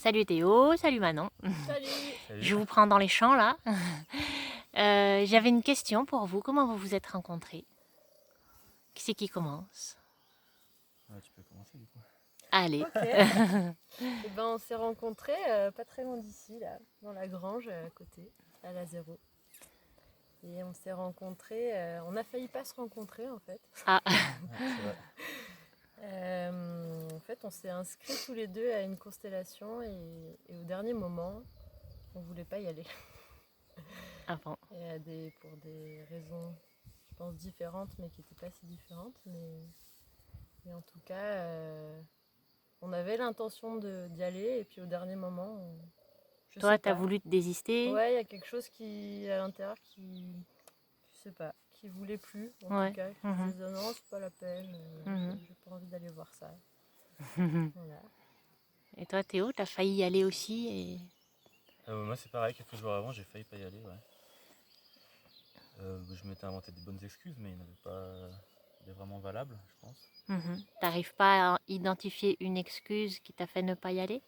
Salut Théo, salut Manon. Salut. Je vous prends dans les champs là. J'avais une question pour vous. Comment vous vous êtes rencontrés? Qui c'est qui commence? Tu peux commencer du coup. Allez. Ok. Et ben on s'est rencontrés pas très loin d'ici, là, dans la grange à côté, à la zéro. Et on s'est rencontrés, on a failli pas se rencontrer en fait. Ah, C'est vrai. En fait, on s'est inscrits tous les deux à une constellation et au dernier moment, on voulait pas y aller. ah bon. Pour des raisons, je pense, différentes, mais qui n'étaient pas si différentes. Mais en tout cas, on avait l'intention d'y aller et puis au dernier moment, je Toi, sais t'as pas. voulu te désister? Ouais, il y a quelque chose qui, à l'intérieur, je sais pas, qui voulait plus, en Ouais. tout cas, qui Mhm. disait non, c'est pas la peine, Mhm. j'ai pas envie d'aller voir ça. Voilà. Et toi Théo, t'as failli y aller aussi et... Moi c'est pareil, quelques jours avant j'ai failli pas y aller. Ouais. Je m'étais inventé des bonnes excuses mais il n'y en avait pas des vraiment valables je pense. T'arrives pas à identifier une excuse qui t'a fait ne pas y aller?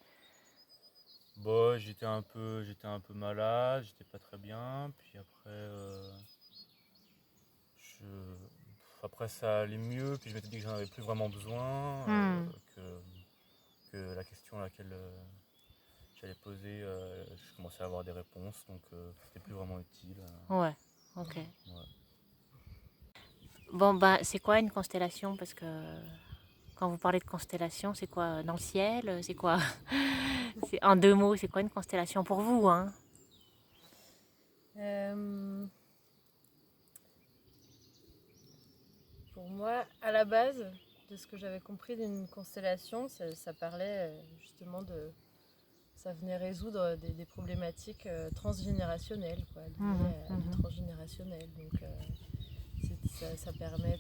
Bon, j'étais un peu malade, j'étais pas très bien, puis après ça allait mieux, puis je m'étais dit que j'en avais plus vraiment besoin, que la question à laquelle j'allais poser, je commençais à avoir des réponses, donc c'était plus vraiment utile. Ouais, ok. Ouais. Bon, bah, c'est quoi une constellation? Parce que quand vous parlez de constellation, c'est quoi? Dans le ciel? C'est quoi? En deux mots, c'est quoi une constellation pour vous, hein? Euh, pour moi, à la base, de ce que j'avais compris d'une constellation, ça parlait justement de... Ça venait résoudre des problématiques transgénérationnelles, quoi, liées à du transgénérationnel. Donc ça permet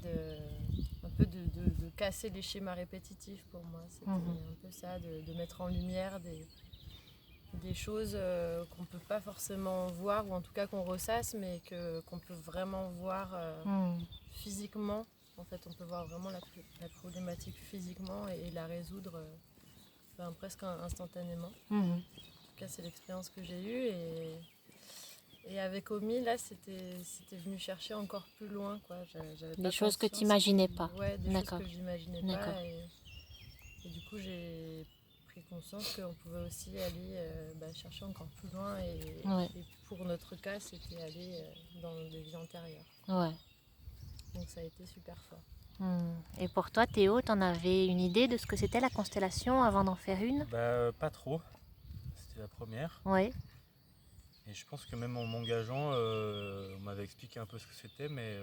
un peu de casser les schémas répétitifs pour moi. C'était un peu ça, de mettre en lumière des choses qu'on ne peut pas forcément voir, ou en tout cas qu'on ressasse, mais qu'on peut vraiment voir physiquement. En fait, on peut voir vraiment la problématique physiquement et la résoudre presque instantanément. En tout cas, c'est l'expérience que j'ai eue. Et avec Omi, là, c'était venu chercher encore plus loin, quoi. J'avais Des pas choses que conscience tu n'imaginais pas. Ouais, des choses D'accord. que j'imaginais D'accord. pas. Et du coup, j'ai pris conscience qu'on pouvait aussi aller chercher encore plus loin. Ouais. Et pour notre cas, c'était aller dans des vies antérieures. Ouais. Donc ça a été super fort. Et pour toi, Théo, t'en avais une idée de ce que c'était la constellation avant d'en faire une? Pas trop, c'était la première. Oui. Et je pense que même en m'engageant, on m'avait expliqué un peu ce que c'était, mais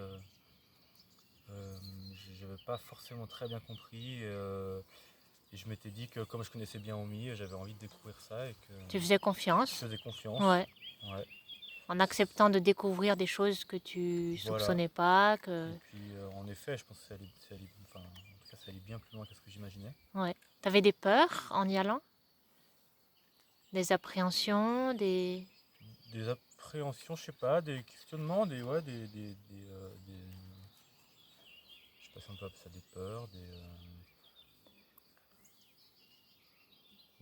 j'avais pas forcément très bien compris. Et je m'étais dit que comme je connaissais bien Omi, j'avais envie de découvrir ça et que Tu faisais je confiance? faisais confiance. Ouais. Ouais. En acceptant de découvrir des choses que tu Voilà. soupçonnais pas, que... Et puis en effet, je pense que en tout cas, ça allait bien plus loin que ce que j'imaginais. Ouais. T'avais des peurs en y allant? Des appréhensions, des... Des appréhensions, je sais pas, des questionnements, je sais pas si on peut appeler ça des peurs,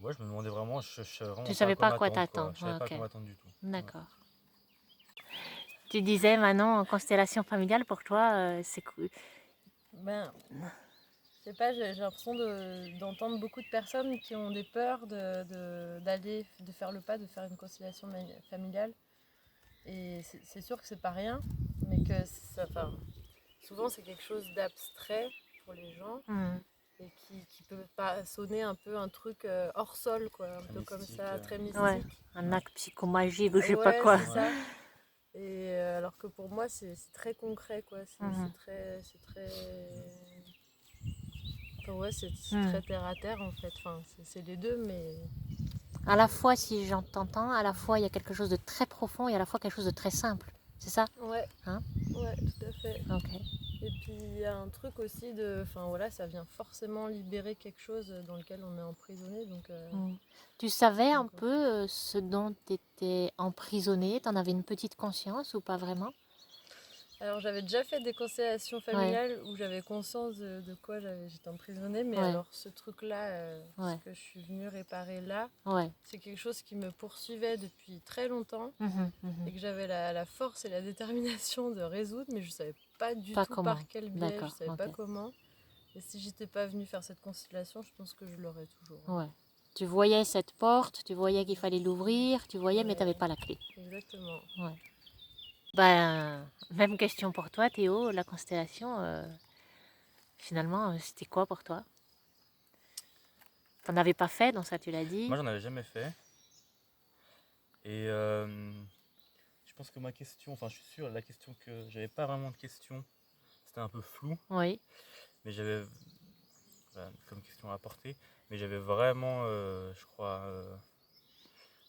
ouais, je me demandais vraiment, je savais Tu vraiment pas à savais quoi pas à quoi m'attendre, quoi. t'attendre. Je savais pas à Ok. quoi m'attendre du tout. Ouais. D'accord. Tu disais, Manon, en constellation familiale, pour toi, c'est cool. Ben, je sais pas, j'ai l'impression d'entendre beaucoup de personnes qui ont des peurs de faire le pas, de faire une conciliation familiale. Et c'est sûr que c'est pas rien, mais que souvent c'est quelque chose d'abstrait pour les gens et qui peut pas sonner un peu un truc hors sol, quoi, un Très peu comme mystique. ça, très mystique. Ouais, un acte psychomagique ou je sais pas Ouais, quoi. c'est ça. Et alors que pour moi, c'est très concret, quoi. C'est très, ouais, c'est très terre à terre en fait. Enfin, c'est les deux, mais À la fois, si j'entends, à la fois il y a quelque chose de très profond et à la fois quelque chose de très simple. C'est ça? ouais, Hein? ouais, tout à fait. Ok. Et puis il y a un truc aussi enfin voilà, ça vient forcément libérer quelque chose dans lequel on est emprisonné. Donc, Tu savais un peu ce dont tu étais emprisonné? T'en avais une petite conscience ou pas vraiment? Alors j'avais déjà fait des constellations familiales où j'avais conscience de quoi j'étais emprisonnée, mais alors ce truc-là, ce que je suis venue réparer là, c'est quelque chose qui me poursuivait depuis très longtemps et que j'avais la force et la détermination de résoudre, mais je ne savais pas du tout par quel biais, je ne savais pas comment. Et si j'étais pas venue faire cette constellation, je pense que je l'aurais toujours. Tu voyais cette porte, tu voyais qu'il fallait l'ouvrir, tu voyais mais tu n'avais pas la clé. Exactement. Ben, même question pour toi Théo, la constellation, finalement c'était quoi pour toi? T'en avais pas fait, donc ça tu l'as dit. Moi j'en avais jamais fait. Et je pense que ma question, enfin je suis sûr, la question que j'avais pas vraiment de question, c'était un peu flou. Oui. Mais j'avais comme question à apporter, mais j'avais vraiment, je crois,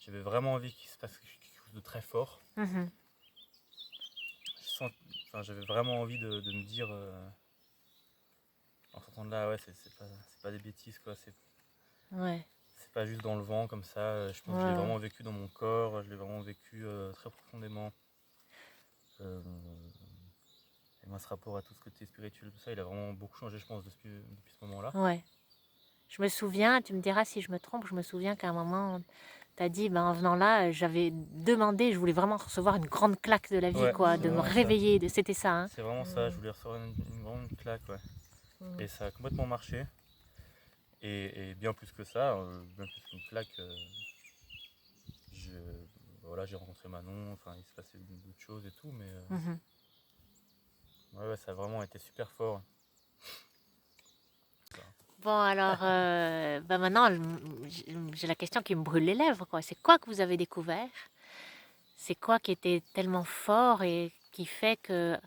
j'avais vraiment envie qu'il se passe quelque chose de très fort. J'avais vraiment envie de me dire, en sortant de là, ouais, c'est pas des bêtises, quoi. C'est pas juste dans le vent comme ça. Je pense que je l'ai vraiment vécu dans mon corps, je l'ai vraiment vécu très profondément. Et moi, ce rapport à tout ce côté spirituel, tout ça, il a vraiment beaucoup changé, je pense, depuis ce moment-là. Ouais. Je me souviens, tu me diras si je me trompe, je me souviens qu'à un moment, tu as dit, ben, en venant là, j'avais demandé, je voulais vraiment recevoir une grande claque de la vie, quoi, de me réveiller, c'était ça. Hein. C'est vraiment ça, je voulais recevoir une grande claque, ouais. Et ça a complètement marché. Et bien plus que ça, bien plus qu'une claque, voilà, j'ai rencontré Manon, enfin il se passait d'autres choses et tout, mais ouais, ça a vraiment été super fort. Bon alors, ben maintenant j'ai la question qui me brûle les lèvres, quoi. C'est quoi que vous avez découvert? C'est quoi qui était tellement fort et qui fait que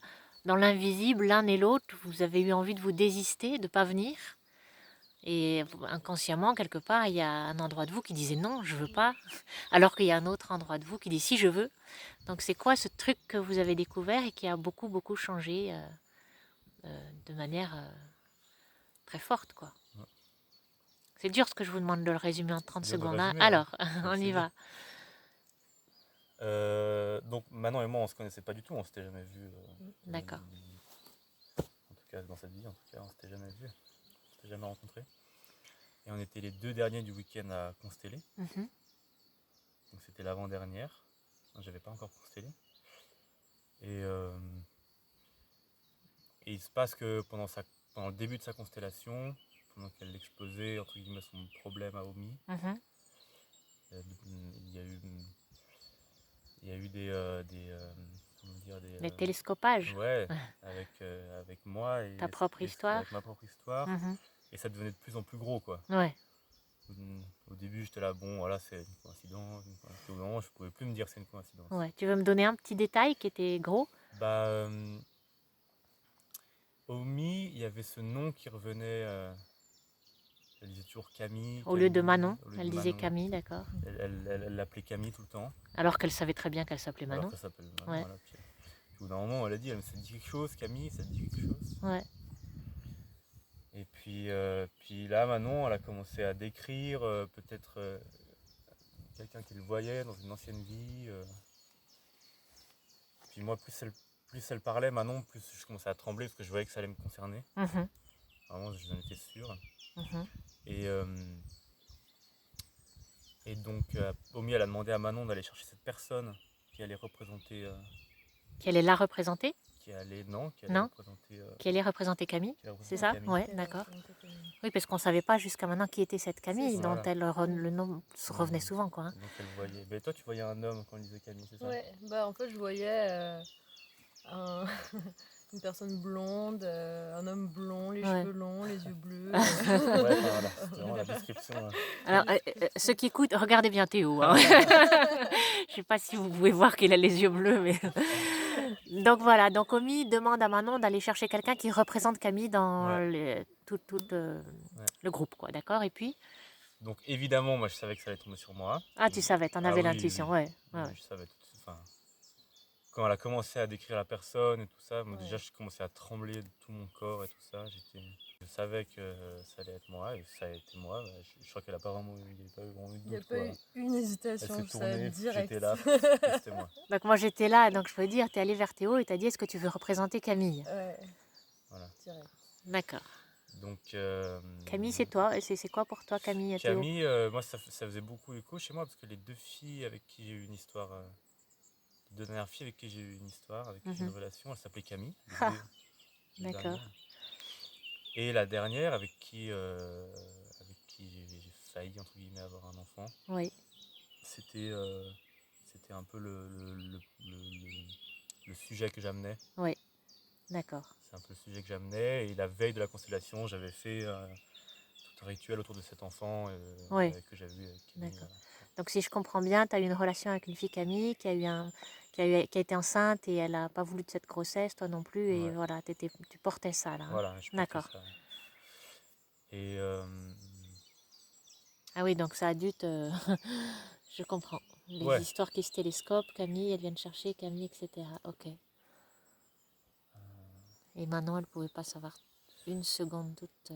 dans l'invisible, l'un et l'autre, vous avez eu envie de vous désister, de ne pas venir? Et inconsciemment, quelque part, il y a un endroit de vous qui disait non, je veux pas, alors qu'il y a un autre endroit de vous qui dit si, je veux. Donc c'est quoi ce truc que vous avez découvert et qui a beaucoup, beaucoup changé de manière très forte, quoi. C'est dur ce que je vous demande de le résumer en 30 secondes. Résumer, alors, on y va. Donc Manon et moi, on se connaissait pas du tout, on s'était jamais vu. D'accord. En tout cas, dans cette vie, on s'était jamais vu, on s'était jamais rencontrés. Et on était les 2 derniers du week-end à consteller. Donc c'était l'avant-dernière. J'avais pas encore constellé. Et il se passe que pendant le début de sa constellation, pendant qu'elle exposait entre guillemets son problème à Omi, il y a eu des télescopages. Ouais, avec moi et ta propre histoire. avec ma propre histoire. Et ça devenait de plus en plus gros, quoi. Ouais. Au début, j'étais là, bon, voilà, c'est une coïncidence. Au moment, je pouvais plus me dire c'est une coïncidence. Ouais. Tu veux me donner un petit détail qui était gros? Bah, Omi, il y avait ce nom qui revenait. Elle disait toujours Camille. Au lieu de Manon, elle disait Camille, d'accord. Elle l'appelait Camille tout le temps. Alors qu'elle savait très bien qu'elle s'appelait Manon. Alors qu'elle s'appelait Manon, voilà. Puis, au bout d'un moment, elle a dit, ça te dit quelque chose, Camille, ça te dit quelque chose? Ouais. Et puis là, Manon, elle a commencé à décrire peut-être quelqu'un qui le voyait dans une ancienne vie. Puis moi, plus elle parlait, Manon, plus je commençais à trembler parce que je voyais que ça allait me concerner. Vraiment, j'en étais sûr. Et donc, Omi, elle a demandé à Manon d'aller chercher cette personne qui allait représenter... Qui allait la représenter? Qui allait représenter... Qui allait représenter Camille, c'est ça? Oui, d'accord. Oui, parce qu'on ne savait pas jusqu'à maintenant qui était cette Camille, dont le nom se revenait souvent, quoi. Donc elle voyait... Mais toi, tu voyais un homme quand on disait Camille, c'est ça? Ouais, bah en fait, je voyais une personne blonde, un homme blond, les cheveux longs, les yeux bleus. Ouais, voilà, c'est vraiment la description. Alors, ceux qui écoutent, regardez bien Théo. Hein. Je ne sais pas si vous pouvez voir qu'il a les yeux bleus, mais... Donc voilà, donc Omi demande à Manon d'aller chercher quelqu'un qui représente Camille dans tout le groupe, quoi, d'accord? Et puis? Donc évidemment, moi je savais que ça allait tomber sur moi. Ah, tu savais, t'en avais l'intuition, oui. ouais. Je savais tout de suite. Enfin, quand elle a commencé à décrire la personne et tout ça, moi Ouais. déjà je commençais à trembler de tout mon corps et tout ça. Je savais que ça allait être moi et ça a été moi. Je crois qu'elle a pas vraiment, il n'y avait pas vraiment eu de Il n'y a doute pas quoi. eu une Elle hésitation, s'est je savais tournée, direct. j'étais là, et c'était moi. Donc moi j'étais là, donc je peux dire, tu es allé vers Théo et tu as dit est-ce que tu veux représenter Camille? Ouais, Voilà. direct. D'accord. Donc Camille, c'est toi? C'est quoi pour toi, Camille, Théo? Camille, moi ça faisait beaucoup écho chez moi parce que les deux filles avec qui j'ai eu une histoire, les deux dernières filles avec qui j'ai eu une histoire, avec qui j'ai une relation, elles s'appelaient Camille. Ah, Les d'accord. dernières. Et la dernière avec qui j'ai failli entre guillemets avoir un enfant, Oui, c'était un peu le sujet que j'amenais. oui, d'accord. C'est un peu le sujet que j'amenais. Et la veille de la constellation, j'avais fait tout un rituel autour de cet enfant Oui, que j'avais eu avec Camille. d'accord. Donc si je comprends bien, tu as eu une relation avec une fille, Camille, qui a été enceinte et elle n'a pas voulu de cette grossesse, toi non plus, et Ouais. voilà, tu portais ça là. Hein. Voilà, je portais D'accord. ça. Et Ah oui, donc ça a dû te... Je comprends. Les ouais. histoires qui se télescopent, Camille, elle vient de chercher Camille, etc. Ok. Et maintenant, elle ne pouvait pas savoir une seconde toute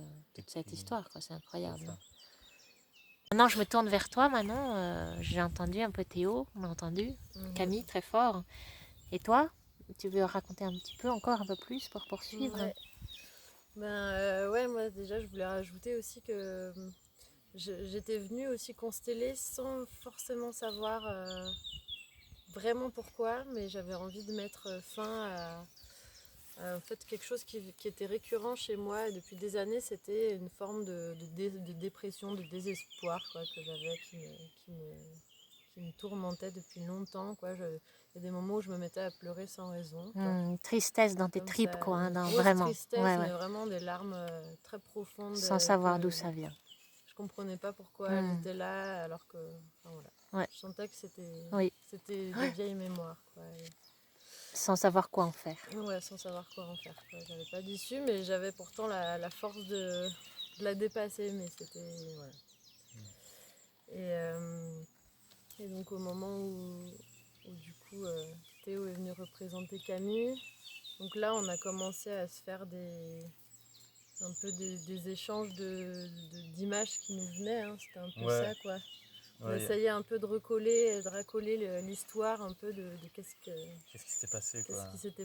cette histoire, quoi. C'est incroyable. C'est ça. Maintenant, je me tourne vers toi, Manon. J'ai entendu un peu Théo, on a entendu. Camille, très fort. Et toi, tu veux raconter un petit peu encore, un peu plus pour poursuivre? Ouais. Ouais, moi déjà je voulais rajouter aussi que j'étais venue aussi consteller sans forcément savoir vraiment pourquoi, mais j'avais envie de mettre fin à en fait quelque chose qui était récurrent chez moi depuis des années, c'était une forme de dépression, de désespoir quoi, que j'avais qui me tourmentait depuis longtemps. Quoi. Il y a des moments où je me mettais à pleurer sans raison. Tristesse dans tes Comme tripes, ça, quoi, hein, une grosse vraiment. tristesse, Ouais, mais ouais. vraiment des larmes très profondes. Sans savoir d'où ça vient. Je comprenais pas pourquoi elles étaient là, alors que enfin, voilà. Ouais. Je sentais que c'était Oui. des vieilles mémoires. Quoi. Sans savoir quoi en faire. Ouais, sans savoir quoi en faire. Quoi. J'avais pas d'issue, mais j'avais pourtant la force de la dépasser. Mais c'était. Voilà. Et donc, au moment où du coup, Théo est venu représenter Camille, donc là, on a commencé à se faire un peu des échanges d'images qui nous venaient. Hein. C'était un peu ça, quoi. On essayait un peu de racoler l'histoire un peu de qu'est-ce qui s'était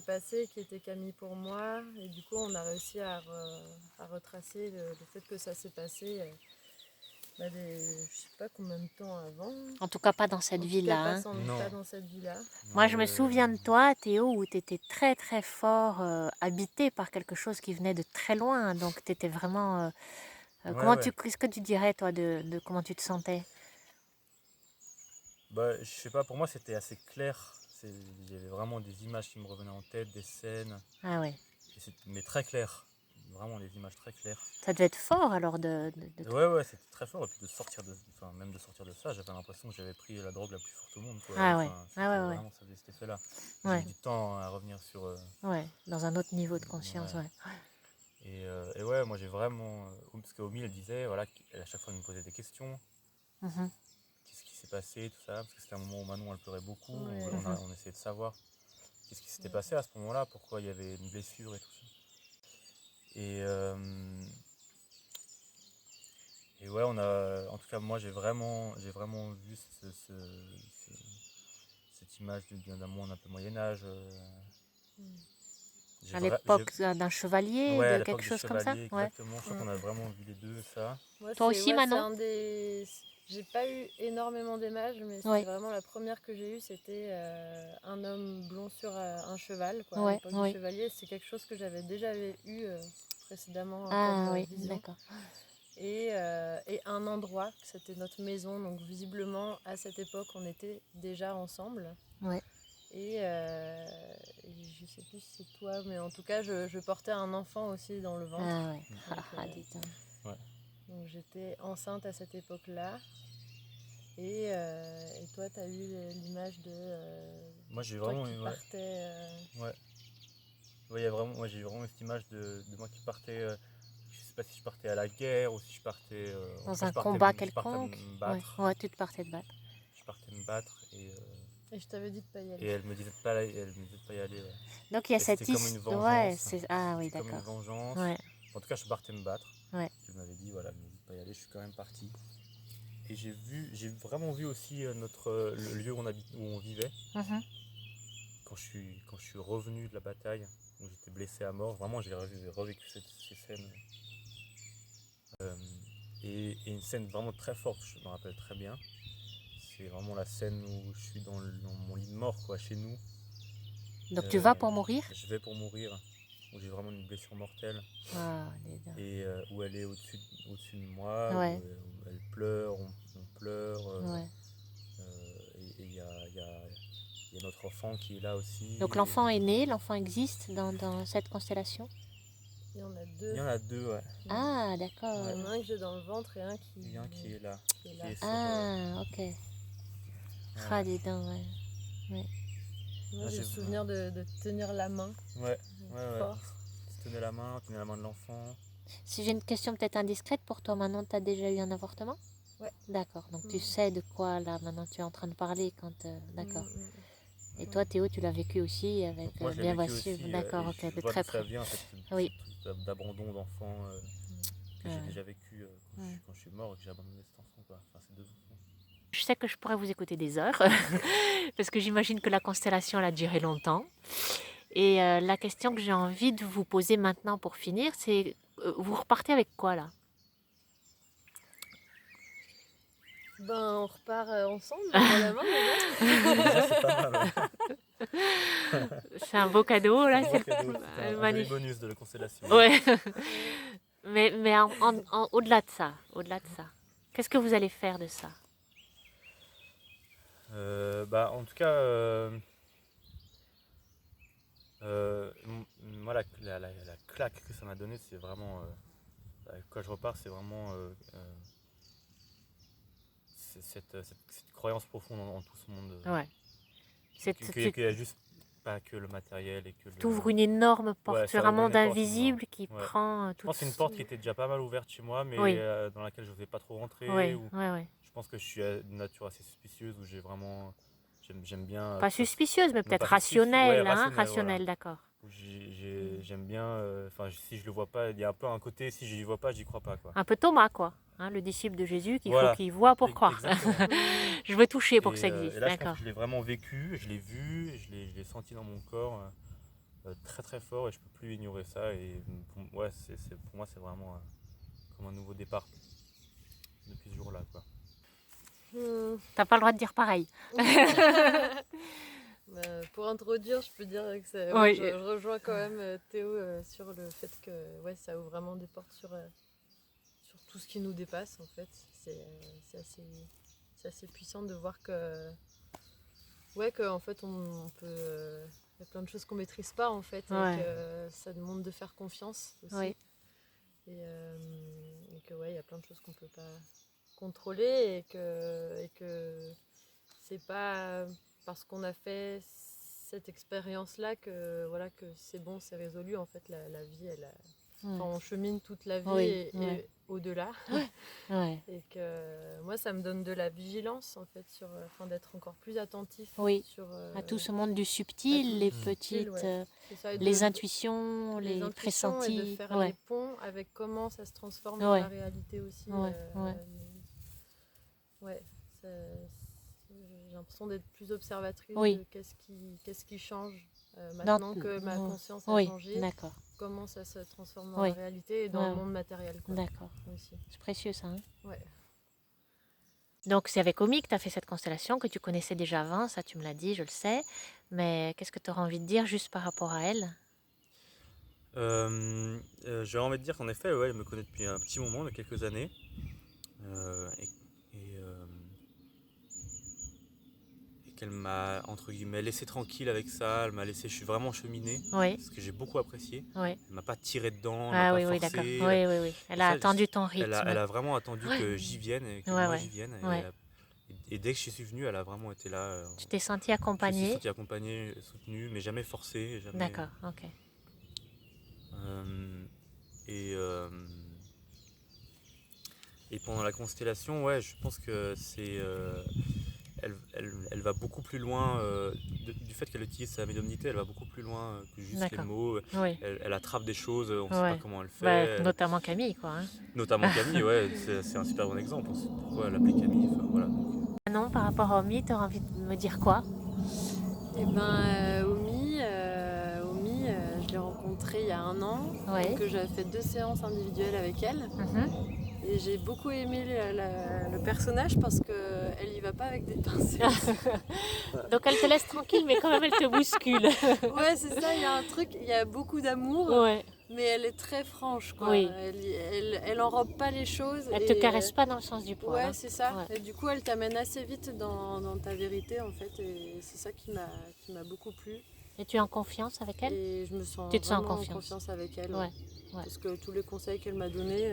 passé, qui était Camille pour moi. Et du coup, on a réussi à retracer le fait que ça s'est passé, je sais pas combien de temps avant. En tout cas, pas dans cette vie-là. Hein. Pas dans cette vie-là. Moi, je me souviens de toi, Théo, où tu étais très très fort habité par quelque chose qui venait de très loin. Donc, tu étais vraiment... Qu'est-ce que tu dirais, toi, de comment tu te sentais? Je sais pas, pour moi c'était assez clair. Il y avait vraiment des images qui me revenaient en tête, des scènes. Ah ouais. Mais très claires. Vraiment des images très claires. Ça devait être fort alors Ouais, c'était très fort. Et puis même de sortir de ça, j'avais l'impression que j'avais pris la drogue la plus forte au monde. Quoi. Ah ouais. Vraiment, ça faisait cet effet-là. J'ai eu du temps à revenir sur. Ouais, dans un autre niveau de conscience, ouais. Et ouais, moi j'ai vraiment. Parce qu'Omi, elle disait, voilà, à chaque fois elle me posait des questions. Qu'est-ce qui s'est passé, tout ça. Parce que c'était un moment où Manon elle pleurait beaucoup. On essayait de savoir qu'est-ce qui s'était passé à ce moment-là, pourquoi il y avait une blessure et tout ça. Et ouais, en tout cas, moi j'ai vraiment vu cette image d'un monde un peu Moyen-Âge. À l'époque d'un chevalier, ouais, de quelque chose comme ça. Exactement. Je crois qu'on a vraiment vu les deux, ça. Moi, toi aussi, Manon? J'ai pas eu énormément d'images, mais c'est vraiment la première que j'ai eue, c'était un homme blond sur un cheval, quoi, à l'époque du chevalier. C'est quelque chose que j'avais déjà eu précédemment comme vision. D'accord. Et un endroit, c'était notre maison, donc visiblement à cette époque on était déjà ensemble. Ouais. Et je sais plus si c'est toi, mais en tout cas je portais un enfant aussi dans le ventre. Ah ouais. Donc j'étais enceinte à cette époque-là. Et toi, tu as eu l'image de. Moi, j'ai vraiment qui partais. Moi, j'ai vraiment cette image de moi qui partais. Je sais pas si je partais à la guerre ou si je partais. Dans un combat quelconque. Je partais me battre. Ouais, tu te partais te battre. Je partais me battre et Et je t'avais dit de pas y Et aller. elle me disait de pas, y aller. Ouais. Donc il y a Et cette c'était comme une histoire. Ouais, vengeance. ah oui, C'était comme une d'accord. vengeance. Ouais, En tout cas, je partais me battre. ouais. Elle m'avait dit, voilà, me dis de pas y aller, je suis quand même parti. Et j'ai vraiment vu aussi le lieu où on vivait. Mhm. Quand je suis revenu de la bataille, où j'étais blessé à mort, vraiment j'ai revécu ces scènes. Euh, et une scène vraiment très forte, je me rappelle très bien. C'est vraiment la scène où je suis dans mon lit de mort, quoi, chez nous. Donc tu vas pour mourir? Je vais pour mourir, où j'ai vraiment une blessure mortelle. Ah, dis donc. Et où elle est au-dessus de moi, Ouais, où elle pleure, on pleure. ouais. Et il y a notre enfant qui est là aussi. Donc l'enfant est né, l'enfant existe dans cette constellation? Il y en a Il deux. y en a deux, ouais. Ah, Il y d'accord. en a un que j'ai dans le ventre et un qui, Il y en a un qui est là, qui est qui là. est sur. Ah, ok. Ah, Ouais. dis donc, ouais. Ouais. Moi, Ah, j'ai le souvenir de tenir la main Ouais, ouais. fort. Tu tenais la main de l'enfant. Si j'ai une question peut-être indiscrète pour toi, Manon, tu as déjà eu un avortement? Ouais. D'accord, donc tu sais de quoi là maintenant tu es en train de parler quand... D'accord. Et toi Théo, tu l'as vécu aussi avec Donc moi je l'ai bien vécu sûr. aussi, D'accord, et ok, je de vois très d'où ça près. vient, Oui. ce truc d'abandon d'enfant que j'ai Ouais. déjà vécu Ouais. quand je suis mort et que j'ai abandonné cet enfant, quoi. Enfin, ces deux enfants. Je sais que je pourrais vous écouter des heures, parce que j'imagine que la constellation elle a duré longtemps. Et la question que j'ai envie de vous poser maintenant pour finir, c'est vous repartez avec quoi là? Ben, on repart ensemble, main dans la main déjà. Déjà c'est pas mal, ouais. C'est un beau cadeau là, C'est un beau cadeau, c'est un joli magnifique. bonus de la constellation. Ouais. Mais au-delà de ça, qu'est-ce que vous allez faire de ça? Bah, en tout cas, moi la claque que ça m'a donné, c'est vraiment, quand je repars, c'est vraiment cette croyance profonde en tout ce monde. Ouais. Qu'il y a juste pas que le matériel et que T'ouvres une énorme porte Ouais, sur ça un ouvre monde une porte énorme. invisible qui Ouais. prend Je toute... pense que c'est une porte qui était déjà pas mal ouverte chez moi, mais Oui, dans laquelle je n'osais pas trop rentrer. oui, Ou oui. je pense que je suis de nature assez suspicieuse, où j'ai vraiment. J'aime bien. Pas Que ça suspicieuse, mais non, peut-être pas suspicieuse, ouais, rationnelle, hein, rationnel, voilà. rationnelle, d'accord. Où j'aime bien. Enfin, si je le vois pas, il y a un peu un côté, si je n'y vois pas, j'y crois pas, quoi. Un peu Thomas, quoi, hein, le disciple de Jésus qu'il faut Voilà, qu'il voit pour croire. exactement. Je veux toucher pour que ça Et existe, là, je pense d'accord. que je l'ai vraiment vécu, je l'ai vu, je l'ai senti dans mon corps. Très très fort, et je peux plus ignorer ça, et pour moi c'est vraiment comme un nouveau départ depuis ce jour-là, quoi. T'as pas le droit de dire pareil. Pour introduire, je peux dire que Oui. je rejoins quand même Théo sur le fait que ça ouvre vraiment des portes sur tout ce qui nous dépasse en fait. C'est assez puissant de voir que en fait on peut y a plein de choses qu'on maîtrise pas en fait, Ouais. et que ça demande de faire confiance aussi. Oui. Et que il y a plein de choses qu'on peut pas contrôler, et que c'est pas parce qu'on a fait cette expérience là que c'est bon, c'est résolu. En fait la vie on chemine toute la vie, et au-delà. Ouais. Et que moi ça me donne de la vigilance en fait sur d'être encore plus attentif sur à tout ce monde du subtil, les petites les intuitions, les pressentis, et de faire les ponts avec comment ça se transforme dans la réalité aussi. J'ai l'impression d'être plus observatrice de qu'est-ce qui change maintenant que ma conscience a changé. D'accord. Comment ça se transforme dans la réalité et dans le monde matériel, quoi. D'accord. Aussi. C'est précieux ça. Hein. Ouais. Donc c'est avec Omi que tu as fait cette constellation que tu connaissais déjà avant, ça tu me l'as dit, je le sais. Mais qu'est-ce que tu auras envie de dire juste par rapport à elle? J'ai envie de dire qu'en effet, elle me connaît depuis un petit moment, de quelques années. Elle m'a, entre guillemets, laissé tranquille avec ça. Elle m'a laissé vraiment cheminer, ce que j'ai beaucoup apprécié. Elle m'a pas tiré dedans, elle m'a pas forcé. Oui. Elle a attendu ton rythme. Elle a vraiment attendu que j'y vienne, et que moi j'y vienne. Et dès que je suis venu, elle a vraiment été là. Tu t'es senti accompagné? Je me suis senti accompagné, soutenu, mais jamais forcé. Jamais... D'accord, ok. Et pendant la constellation, je pense que c'est... elle va beaucoup plus loin, du fait qu'elle utilise sa médiumnité, elle va beaucoup plus loin que juste les D'accord. mots. Oui. Elle attrape des choses, on ne sait Ouais. pas comment elle fait. Bah, notamment Camille, quoi. Hein. Notamment Camille, ouais, c'est un super bon exemple. On sait pourquoi l'appeler Camille. Enfin, voilà. Manon, par rapport à Omi, tu as envie de me dire quoi? Et ben, Omi, je l'ai rencontrée il y a 1 an. Ouais. Donc, j'avais fait 2 séances individuelles avec elle. Et j'ai beaucoup aimé le personnage parce qu'elle y va pas avec des pincettes. Donc elle te laisse tranquille, mais quand même elle te bouscule. Ouais, c'est ça, il y a un truc, il y a beaucoup d'amour, Ouais. mais elle est très franche, quoi. Oui. Elle enrobe pas les choses. Elle et, te caresse pas dans le sens du poil. Ouais, Hein. c'est ça. Ouais. Et du coup, elle t'amène assez vite dans ta vérité, en fait. Et c'est ça qui m'a beaucoup plu. Et tu es en confiance avec elle? Et je me sens Tu te sens en vraiment confiance. avec elle. Ouais. Ouais. Parce que tous les conseils qu'elle m'a donnés,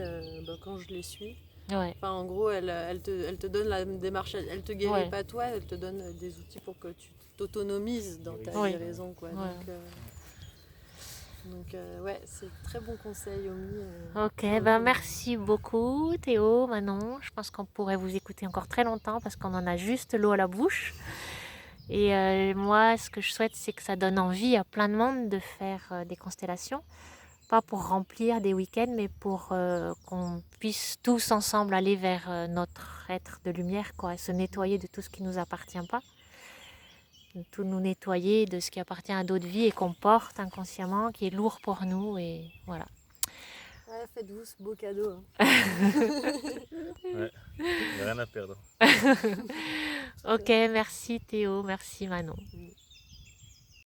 quand je les suis, Ouais. enfin, en gros, elle te donne la démarche, elle te guérit Ouais. pas toi, elle te donne des outils pour que tu t'autonomises dans ta Oui. guérison, quoi. Ouais. Donc, ouais, c'est très bon conseil, Omi. Ok, ben merci beaucoup Théo, Manon. Je pense qu'on pourrait vous écouter encore très longtemps parce qu'on en a juste l'eau à la bouche. Et moi, ce que je souhaite, c'est que ça donne envie à plein de monde de faire des constellations. Pas pour remplir des week-ends, mais pour qu'on puisse tous ensemble aller vers notre être de lumière, quoi, et se nettoyer de tout ce qui ne nous appartient pas. De tout nous nettoyer de ce qui appartient à d'autres vies et qu'on porte inconsciemment, qui est lourd pour nous. Et voilà. Ouais, faites-vous ce beau cadeau. Hein. Ouais, il n'y a rien à perdre. Ok, merci Théo, merci Manon.